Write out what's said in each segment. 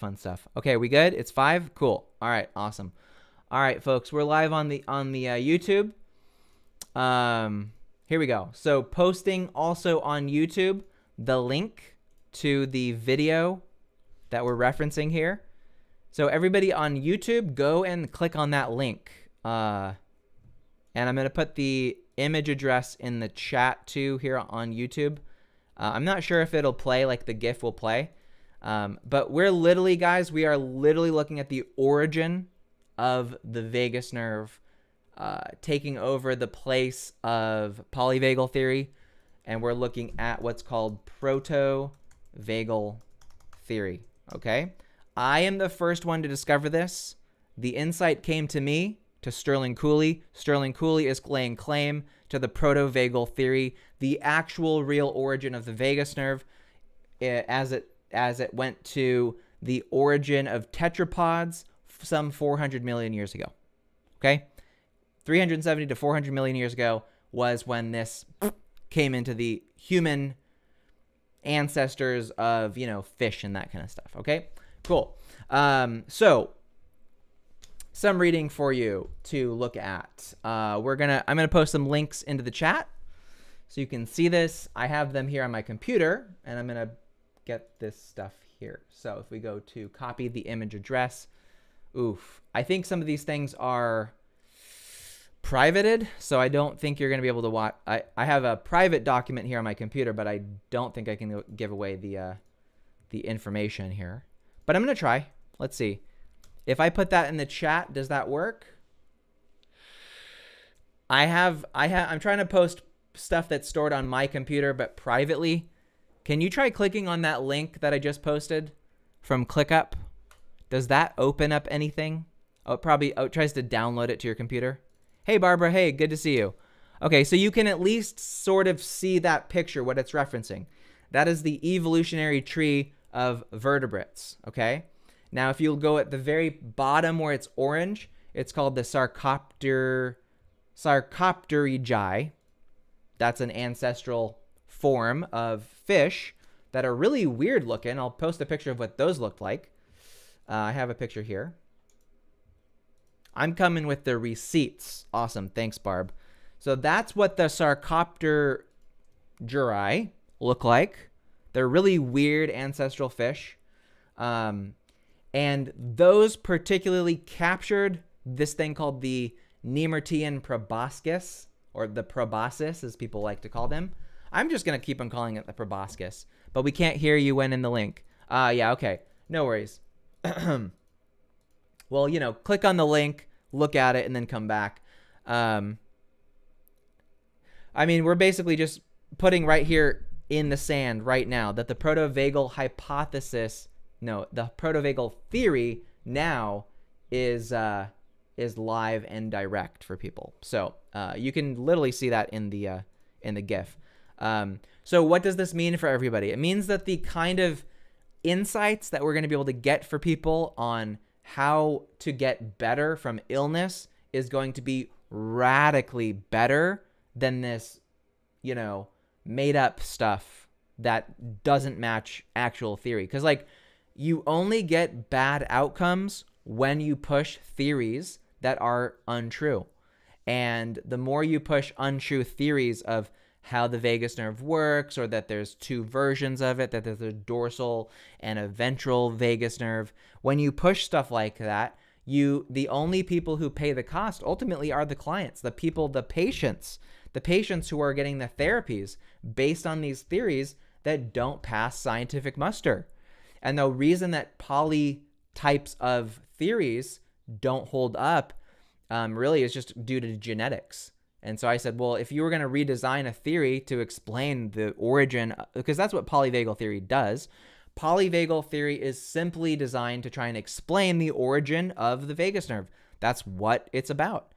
Fun stuff. Okay, we good? It's 5? Cool. All right, awesome. All right, folks, we're live on the YouTube. Here we go. So posting also on YouTube the link to the video that we're referencing here. So everybody on YouTube, go and click on that link. And I'm going to put the image address in the chat too here on YouTube. I'm not sure if it'll play like the GIF will play. But we're literally, guys, we are literally looking at the origin of the vagus nerve taking over the place of polyvagal theory. And we're looking at what's called protovagal theory. Okay? I am the first one to discover this. The insight came to me, to Sterling Cooley. Sterling Cooley is laying claim to the protovagal theory, the actual real origin of the vagus nerve, as it went to the origin of tetrapods some 400 million years ago. Okay? 370 to 400 million years ago was when this came into the human ancestors of, fish and that kind of stuff. Okay? Cool. So some reading for you to look at. I'm gonna post some links into the chat so you can see this. I have them here on my computer, and I'm gonna get this stuff here. So if we go to copy the image address, I think some of these things are privated, so I don't think you're going to be able to watch. I have a private document here on my computer, but I don't think I can give away the information here. But I'm going to try. Let's see. If I put that in the chat, does that work? I'm trying to post stuff that's stored on my computer, but privately. Can you try clicking on that link that I just posted from ClickUp? Does that open up anything? Oh, it tries to download it to your computer. Hey, Barbara. Hey, good to see you. Okay, so you can at least sort of see that picture, what it's referencing. That is the evolutionary tree of vertebrates, okay? Now, if you'll go at the very bottom where it's orange, it's called the Sarcopterygii. That's an ancestral form of fish that are really weird looking. I'll post a picture of what those looked like. I have a picture here. I'm coming with the receipts. Awesome. Thanks, Barb. So that's what the Sarcopterygii look like. They're really weird ancestral fish. And those particularly captured this thing called the Nemertean proboscis, or the proboscis, as people like to call them. I'm just going to keep on calling it the proboscis, but we can't hear you when in the link. Yeah, okay. No worries. Well, click on the link, look at it, and then come back. We're basically just putting right here in the sand right now that the protovagal the protovagal theory now is live and direct for people. So you can literally see that in the GIF. So what does this mean for everybody? It means that the kind of insights that we're going to be able to get for people on how to get better from illness is going to be radically better than this, made up stuff that doesn't match actual theory. Because you only get bad outcomes when you push theories that are untrue. And the more you push untrue theories of how the vagus nerve works, or that there's two versions of it, that there's a dorsal and a ventral vagus nerve, when you push stuff like that, the only people who pay the cost ultimately are the clients, the patients who are getting the therapies based on these theories that don't pass scientific muster. And the reason that poly types of theories don't hold up really is just due to genetics. And so I said, well, if you were going to redesign a theory to explain the origin, because that's what polyvagal theory does. Polyvagal theory is simply designed to try and explain the origin of the vagus nerve. That's what it's about.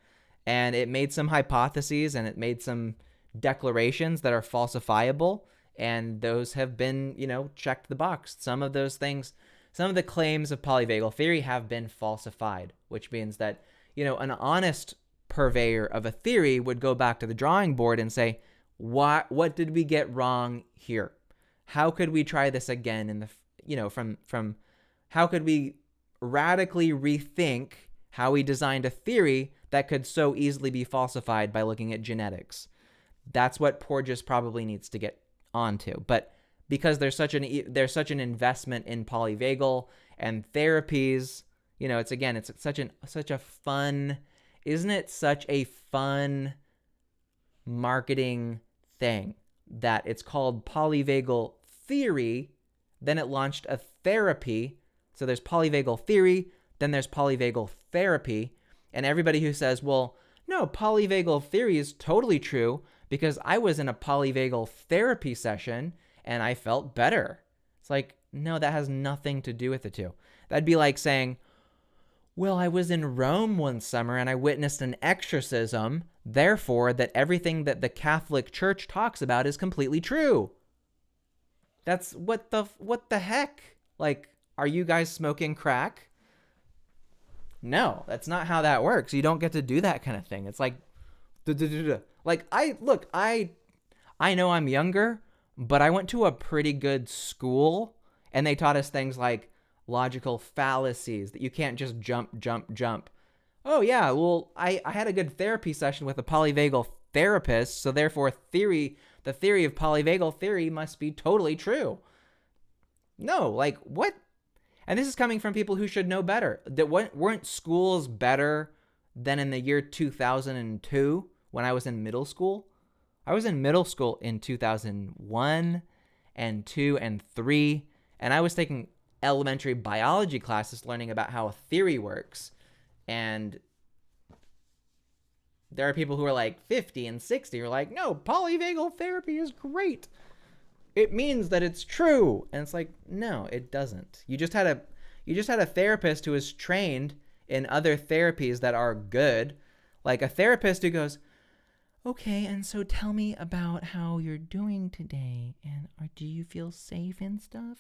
And it made some hypotheses and it made some declarations that are falsifiable. And those have been, checked the box. Some of those things, some of the claims of polyvagal theory have been falsified, which means that, an honest purveyor of a theory would go back to the drawing board and say, what did we get wrong here? How could we try this again from how could we radically rethink how we designed a theory that could so easily be falsified by looking at genetics? That's what Porges probably needs to get onto. But because there's such an investment in polyvagal and therapies, it's such a fun, isn't it such a fun marketing thing that it's called polyvagal theory, then it launched a therapy. So there's polyvagal theory, then there's polyvagal therapy, and everybody who says, well, no, polyvagal theory is totally true because I was in a polyvagal therapy session and I felt better. It's like, no, that has nothing to do with the two. That'd be like saying, well, I was in Rome one summer and I witnessed an exorcism, therefore that everything that the Catholic Church talks about is completely true. That's what the heck? Like, are you guys smoking crack? No, that's not how that works. You don't get to do that kind of thing. It's like, like I know I'm younger, but I went to a pretty good school and they taught us things like logical fallacies, that you can't just jump. Oh yeah, well, I had a good therapy session with a polyvagal therapist, so therefore the theory of polyvagal theory must be totally true. No, like what? And this is coming from people who should know better. That weren't schools better than in the year 2002 when I was in middle school? I was in middle school in 2001 and 2 and 3, and I was taking elementary biology classes learning about how a theory works. And there are people who are like 50 and 60 who are like, no, polyvagal therapy is great. It means that it's true. And it's like, no, it doesn't. You just had a therapist who is trained in other therapies that are good. Like a therapist who goes, okay, and so tell me about how you're doing today. And do you feel safe and stuff?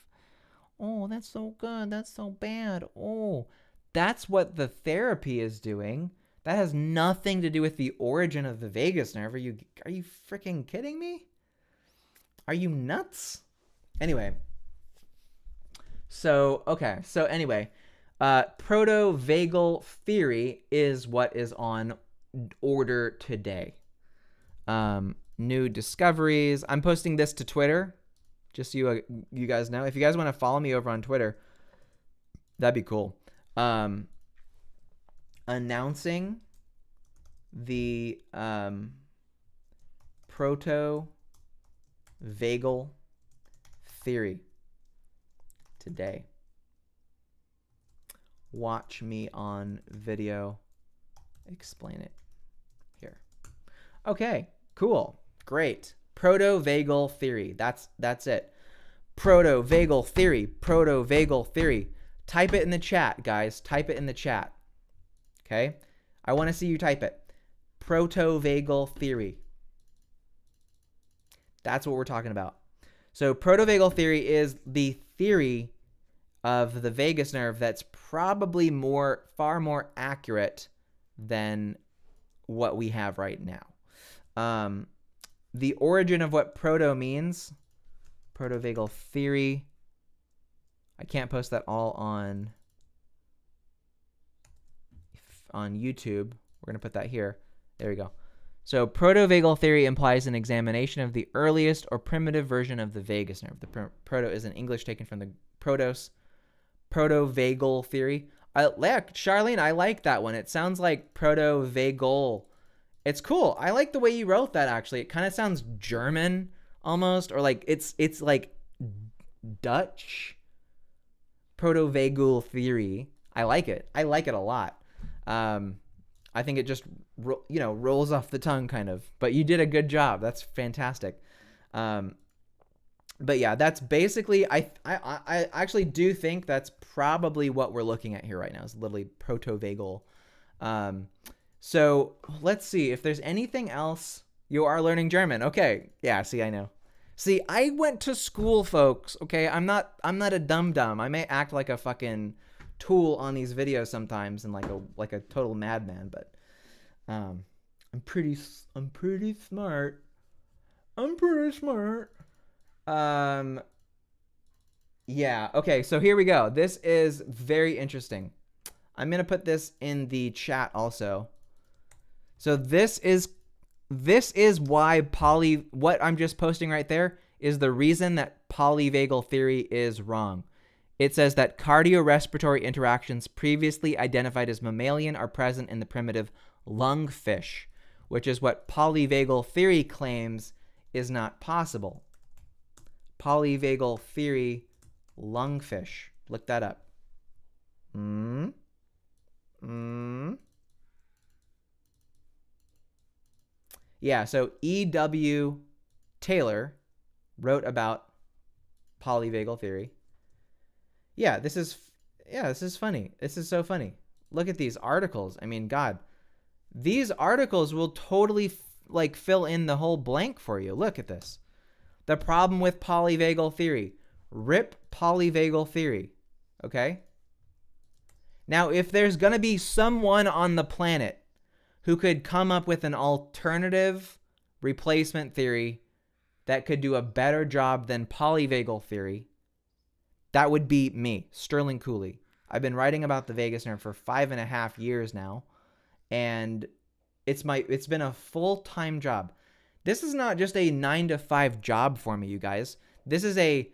Oh, that's so good. That's so bad. Oh, that's what the therapy is doing. That has nothing to do with the origin of the vagus nerve. Are you freaking kidding me? Are you nuts? Anyway. Protovagal theory is what is on order today. New discoveries. I'm posting this to Twitter, just so you guys know. If you guys want to follow me over on Twitter, that'd be cool. Announcing the protovagal theory today. Watch me on video explain it here. Okay, cool. Great. Protovagal theory. That's it. Protovagal theory. Type it in the chat, guys. Type it in the chat. Okay? I want to see you type it. Protovagal theory. That's what we're talking about. So protovagal theory is the theory of the vagus nerve that's probably far more accurate than what we have right now. The origin of what proto means, protovagal theory. I can't post that all on YouTube. We're going to put that here. There we go. So protovagal theory implies an examination of the earliest or primitive version of the vagus nerve. The proto is in English taken from the protos. Protovagal theory. Charlene, I like that one. It sounds like protovagal. It's cool. I like the way you wrote that, actually. It kind of sounds German almost, or like it's like Dutch. Protovagal theory. I like it. I like it a lot. I think it just rolls off the tongue kind of. But you did a good job. That's fantastic. But yeah, that's basically I actually do think that's probably what we're looking at here right now is literally protovagal. So let's see if there's anything else. You are learning German. Okay. Yeah, see, I know. See, I went to school, folks. Okay, I'm not a dum-dum. I may act like a fucking tool on these videos sometimes and like a total madman, but I'm pretty smart. I'm pretty smart. Yeah. Okay. So here we go. This is very interesting. I'm gonna put this in the chat also. So this is why what I'm just posting right there is the reason that polyvagal theory is wrong. It says that cardiorespiratory interactions previously identified as mammalian are present in the primitive lungfish, which is what polyvagal theory claims is not possible. Polyvagal theory lungfish. Look that up. Yeah, so E.W. Taylor wrote about polyvagal theory. Yeah, this is funny. This is so funny. Look at these articles. I mean, God, these articles will totally like fill in the whole blank for you. Look at this. The problem with polyvagal theory. Rip polyvagal theory. Okay? Now, if there's going to be someone on the planet who could come up with an alternative replacement theory that could do a better job than polyvagal theory, that would be me, Sterling Cooley. I've been writing about the vagus nerve for 5.5 years now, and it's been a full-time job. This is not just a 9 to 5 job for me, you guys. This is a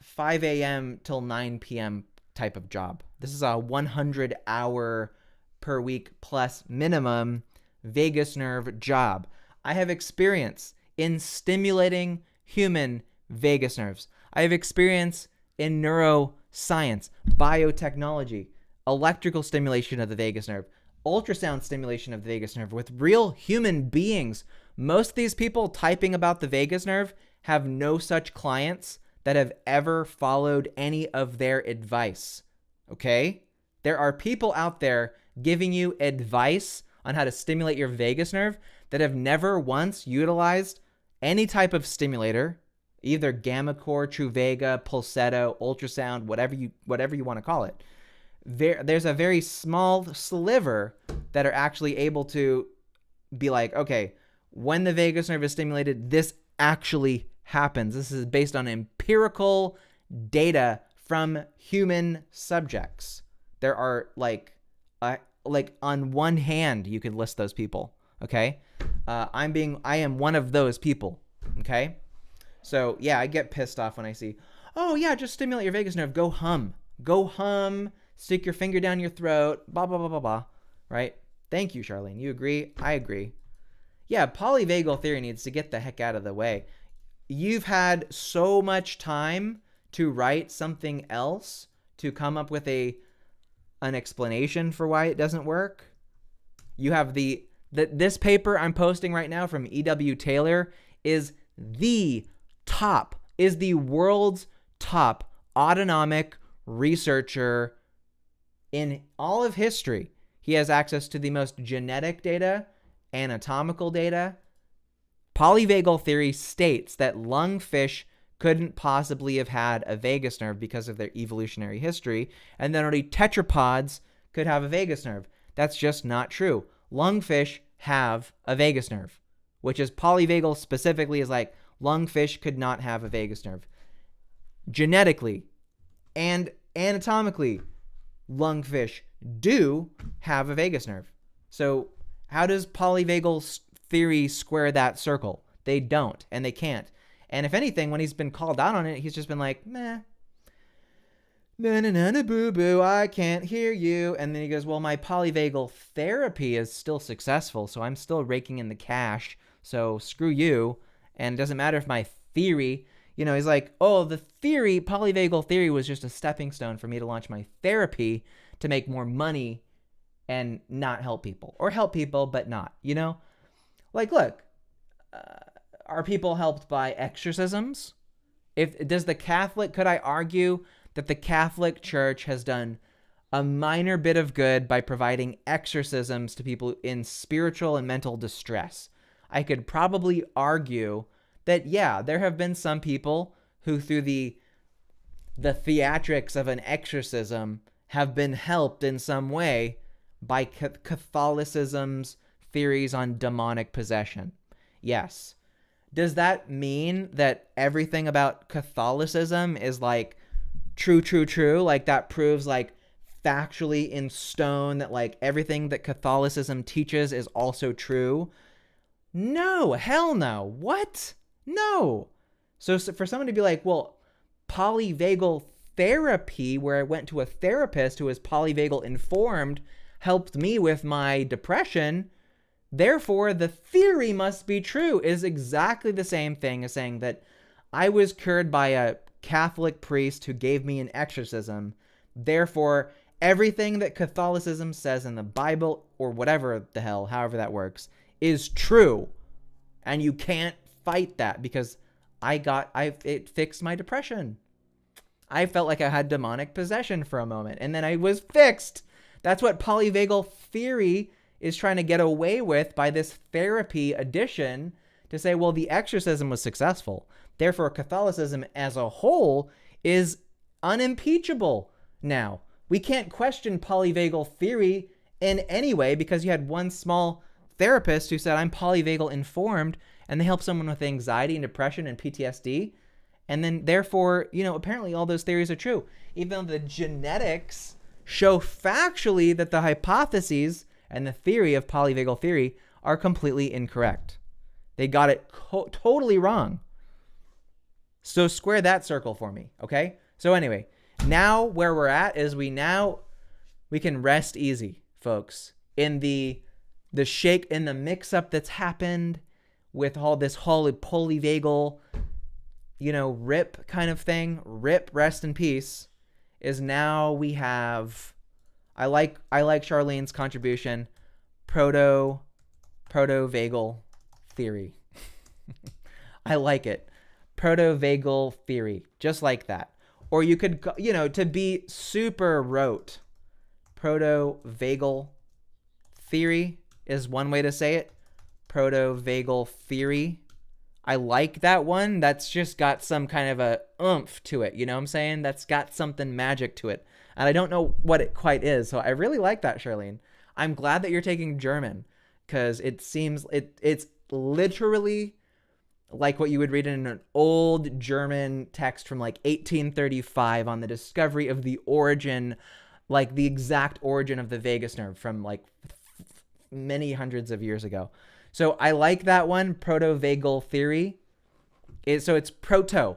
5 a.m. till 9 p.m. type of job. This is a 100-hour per week plus minimum vagus nerve job. I have experience in stimulating human vagus nerves. I have experience in neuroscience, biotechnology, electrical stimulation of the vagus nerve, ultrasound stimulation of the vagus nerve with real human beings. Most of these people typing about the vagus nerve have no such clients that have ever followed any of their advice. Okay? There are people out there giving you advice on how to stimulate your vagus nerve that have never once utilized any type of stimulator, either gammacore, Truvaga, Pulsetto, ultrasound, whatever you want to call it. There's a very small sliver that are actually able to be like, okay, when the vagus nerve is stimulated, this actually happens. This is based on empirical data from human subjects. There are like on one hand, you could list those people. Okay. I am one of those people. Okay. So yeah, I get pissed off when I see, oh yeah, just stimulate your vagus nerve. Go hum, stick your finger down your throat, blah, blah, blah, blah, blah. Right. Thank you, Charlene. You agree? I agree. Yeah. Polyvagal theory needs to get the heck out of the way. You've had so much time to write something else to come up with an explanation for why it doesn't work. You have this paper I'm posting right now from E.W. Taylor is the world's top autonomic researcher in all of history. He has access to the most genetic data, anatomical data. Polyvagal theory states that lungfish couldn't possibly have had a vagus nerve because of their evolutionary history, and then only tetrapods could have a vagus nerve. That's just not true. Lungfish have a vagus nerve, which is polyvagal specifically is like lungfish could not have a vagus nerve. Genetically and anatomically, lungfish do have a vagus nerve. So how does polyvagal theory square that circle? They don't, and they can't. And if anything, when he's been called out on it, he's just been like, meh, na boo boo, I can't hear you. And then he goes, well, my polyvagal therapy is still successful, so I'm still raking in the cash. So screw you. And it doesn't matter if my theory, he's like, oh, the polyvagal theory was just a stepping stone for me to launch my therapy to make more money and not help people, or help people but not. Like, look. Are people helped by exorcisms? Could I argue that the Catholic Church has done a minor bit of good by providing exorcisms to people in spiritual and mental distress? I could probably argue that, yeah, there have been some people who through the theatrics of an exorcism have been helped in some way by Catholicism's theories on demonic possession. Yes. Does that mean that everything about Catholicism is like true, true, true? Like that proves like factually in stone that like everything that Catholicism teaches is also true? No, hell no. What? No. So for someone to be like, well, polyvagal therapy, where I went to a therapist who was polyvagal informed, helped me with my depression, therefore the theory must be true, is exactly the same thing as saying that I was cured by a Catholic priest who gave me an exorcism. Therefore, everything that Catholicism says in the Bible, or whatever the hell, however that works, is true. And you can't fight that because it fixed my depression. I felt like I had demonic possession for a moment, and then I was fixed. That's what polyvagal theory is trying to get away with by this therapy addition, to say, well, the exorcism was successful. Therefore, Catholicism as a whole is unimpeachable now. We can't question polyvagal theory in any way because you had one small therapist who said, I'm polyvagal informed, and they help someone with anxiety and depression and PTSD. And then therefore, apparently all those theories are true, even though the genetics show factually that the hypotheses and the theory of polyvagal theory are completely incorrect. They got it totally wrong. So square that circle for me, okay? So anyway, now where we're at is we can rest easy, folks, in the mix-up that's happened with all this whole polyvagal, rip kind of thing. Rip, rest in peace. Is now we have, I like Charlene's contribution, protovagal theory. I like it. Protovagal theory, just like that. Or you could, to be super rote, protovagal theory is one way to say it. Protovagal theory. I like that one. That's just got some kind of a oomph to it. You know what I'm saying? That's got something magic to it. And I don't know what it quite is. So I really like that, Charlene. I'm glad that you're taking German, because it seems it's literally like what you would read in an old German text from like 1835 on the discovery of the origin, like the exact origin of the vagus nerve from like many hundreds of years ago. So I like that one, protovagal theory. So it's proto.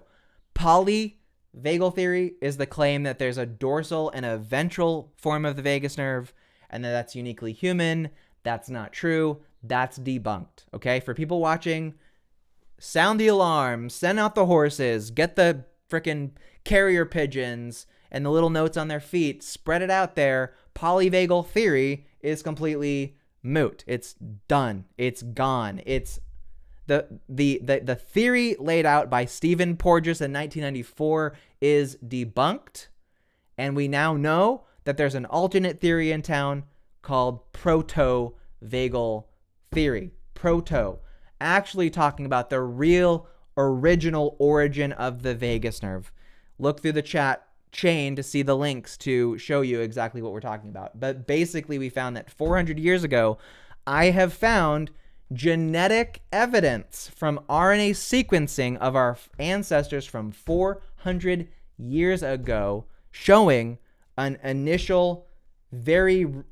Polyvagal theory is the claim that there's a dorsal and a ventral form of the vagus nerve, and that's uniquely human. That's not true. That's debunked. Okay? For people watching, sound the alarm, send out the horses, get the frickin' carrier pigeons and the little notes on their feet, spread it out there. Polyvagal theory is completely moot. It's done. It's gone. It's the theory laid out by Stephen Porges in 1994 is debunked, and we now know that there's an alternate theory in town called protovagal theory. Proto, actually talking about the real original origin of the vagus nerve. Look through the chat chain to see the links to show you exactly what we're talking about. But basically, we found that 400 years ago, I have found genetic evidence from RNA sequencing of our ancestors from 400 years ago showing an initial,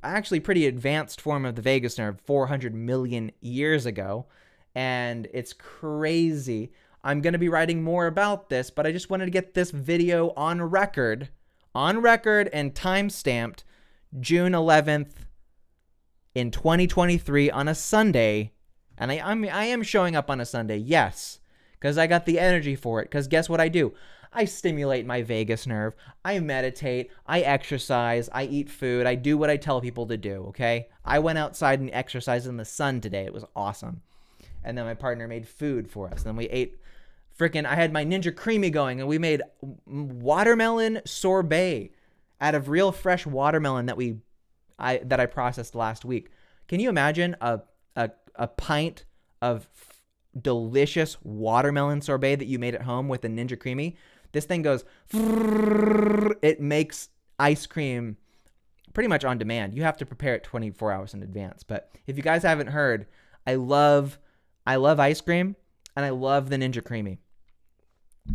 actually pretty advanced form of the vagus nerve 400 million years ago. And it's crazy. I'm going to be writing more about this, but I just wanted to get this video on record and time-stamped June 11th in 2023 on a Sunday. And I am showing up on a Sunday, yes, because I got the energy for it. Because guess what I do? I stimulate my vagus nerve. I meditate. I exercise. I eat food. I do what I tell people to do, okay? I went outside and exercised in the sun today. It was awesome. And then my partner made food for us. Then we ate I had my Ninja Creamy going, and we made watermelon sorbet out of real fresh watermelon that I processed last week. Can you imagine a pint of delicious watermelon sorbet that you made at home with a Ninja Creamy? This thing goes, it makes ice cream pretty much on demand. You have to prepare it 24 hours in advance. But if you guys haven't heard, I love ice cream. and I love the Ninja Creamy.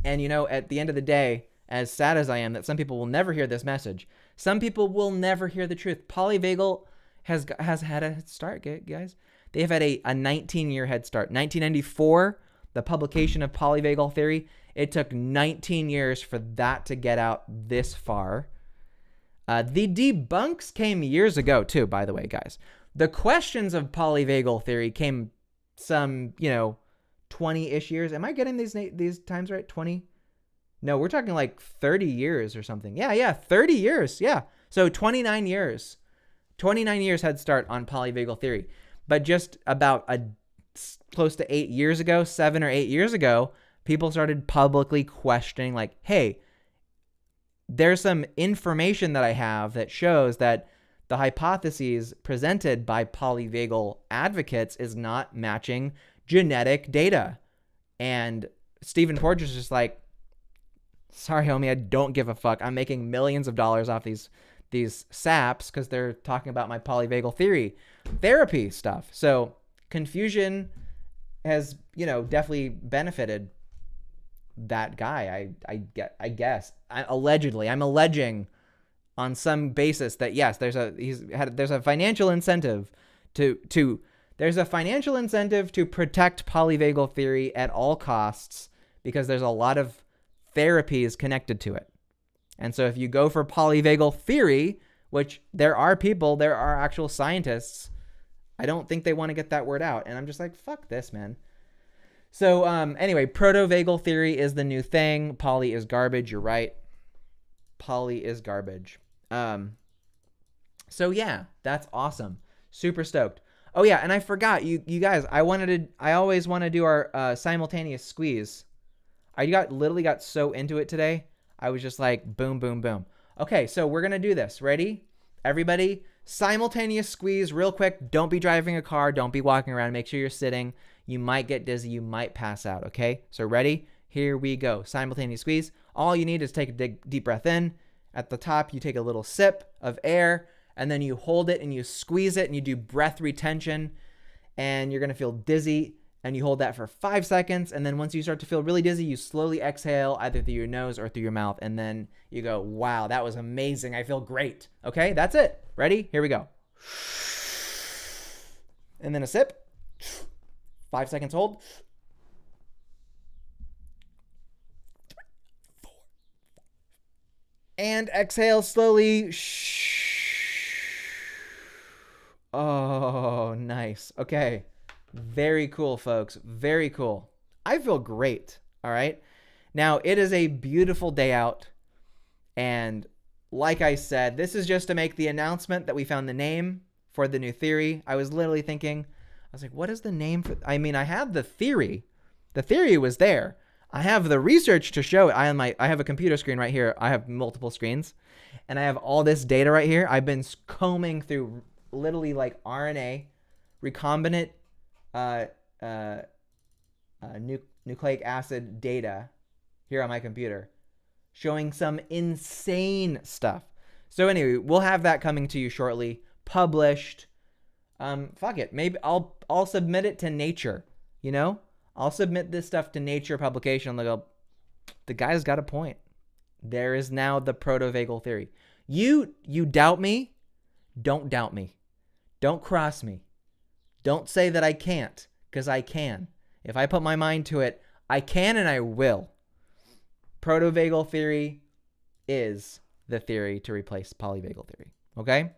And at the end of the day, as sad as I am that some people will never hear this message, some people will never hear the truth. Polyvagal has had a head start, guys. They have had a 19-year head start. 1994, the publication of polyvagal theory. It took 19 years for that to get out this far. The debunks came years ago too, by the way, guys. The questions of polyvagal theory came some, 20-ish years. Am I getting these times right? 20? No, we're talking like 30 years or something. Yeah, 30 years. Yeah. So 29 years. 29 years head start on polyvagal theory. But just about close to 8 years ago, 7 or 8 years ago, people started publicly questioning, like, hey, there's some information that I have that shows that the hypotheses presented by polyvagal advocates is not matching genetic data. And Stephen Porges is just like, sorry, homie, I don't give a fuck. I'm making millions of dollars off these saps because they're talking about my polyvagal theory therapy stuff. So confusion has, definitely benefited that guy. I guess allegedly, I'm alleging on some basis that yes, there's a financial incentive to protect polyvagal theory at all costs because there's a lot of therapies connected to it. And so if you go for polyvagal theory, which there are actual scientists, I don't think they want to get that word out. And I'm just like, fuck this, man. So anyway, protovagal theory is the new thing. Poly is garbage. You're right. Poly is garbage. So yeah, that's awesome. Super stoked. Oh yeah, and I forgot you guys. I always want to do our simultaneous squeeze. I literally got so into it today. I was just like, boom, boom, boom. Okay, so we're gonna do this. Ready? Everybody, simultaneous squeeze real quick. Don't be driving a car. Don't be walking around. Make sure you're sitting. You might get dizzy. You might pass out. Okay, so ready? Here we go. Simultaneous squeeze. All you need is take a deep breath in. At the top, you take a little sip of air, and then you hold it and you squeeze it and you do breath retention, and you're gonna feel dizzy. And you hold that for 5 seconds. And then once you start to feel really dizzy, you slowly exhale either through your nose or through your mouth. And then you go, wow, that was amazing. I feel great. Okay, that's it. Ready? Here we go. And then a sip. 5 seconds hold. 3, 4. And exhale slowly. Oh, nice. Okay. Very cool, folks. Very cool. I feel great. All right. Now, it is a beautiful day out. And like I said, this is just to make the announcement that we found the name for the new theory. I was literally thinking, I was like, what is the name for? I mean, I have the theory. The theory was there. I have the research to show it. I have a computer screen right here. I have multiple screens. And I have all this data right here. I've been combing through literally like RNA, recombinant nucleic acid data here on my computer showing some insane stuff. So anyway, we'll have that coming to you shortly, published. Fuck it, maybe I'll submit it to Nature. I'll submit this stuff to Nature publication. They'll go, the guy's got a point. There is now the protovagal theory. You doubt me? Don't doubt me. Don't cross me. Don't say that I can't, because I can. If I put my mind to it, I can and I will. Protovagal theory is the theory to replace polyvagal theory. Okay?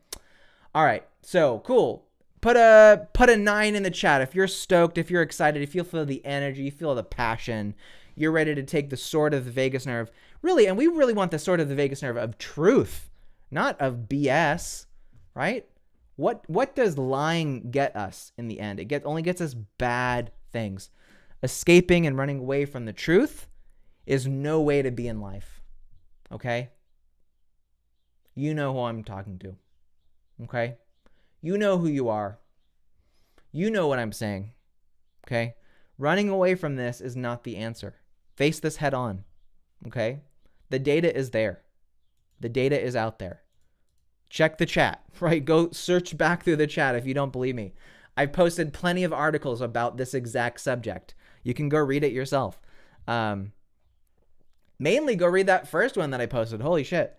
All right. So, cool. Put a 9 in the chat if you're stoked, if you're excited, if you feel the energy, you feel the passion, you're ready to take the sword of the vagus nerve. Really, and we really want the sword of the vagus nerve of truth, not of BS, right? What does lying get us in the end? It only gets us bad things. Escaping and running away from the truth is no way to be in life. Okay? You know who I'm talking to. Okay? You know who you are. You know what I'm saying. Okay? Running away from this is not the answer. Face this head on. Okay? The data is there. The data is out there. Check the chat, right? Go search back through the chat if you don't believe me. I've posted plenty of articles about this exact subject. You can go read it yourself. Mainly go read that first one that I posted. Holy shit.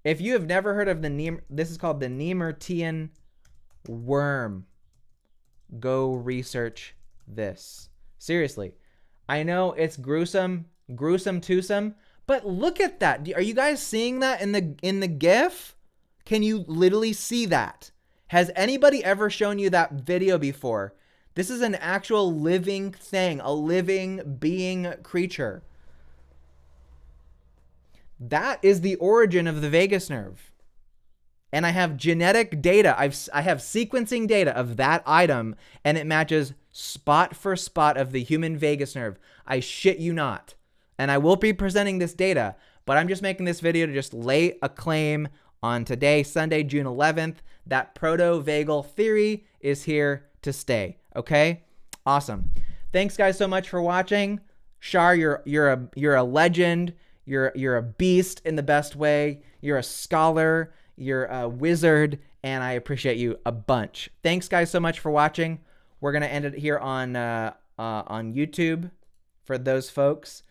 If you have never heard of this is called the Nemertean worm. Go research this. Seriously. I know it's gruesome twosome, but look at that. Are you guys seeing that in the GIF? Can you literally see that? Has anybody ever shown you that video before? This is an actual living thing, a living being creature. That is the origin of the vagus nerve. And I have genetic data. I have sequencing data of that item, and it matches spot for spot of the human vagus nerve. I shit you not. And I will be presenting this data, but I'm just making this video to just lay a claim on today, Sunday, June 11th. That protovagal theory is here to stay. Okay? Awesome. Thanks guys so much for watching. Shar, you're a legend. You're a beast in the best way. You're a scholar. You're a wizard, and I appreciate you a bunch. Thanks guys so much for watching. We're gonna end it here on YouTube for those folks.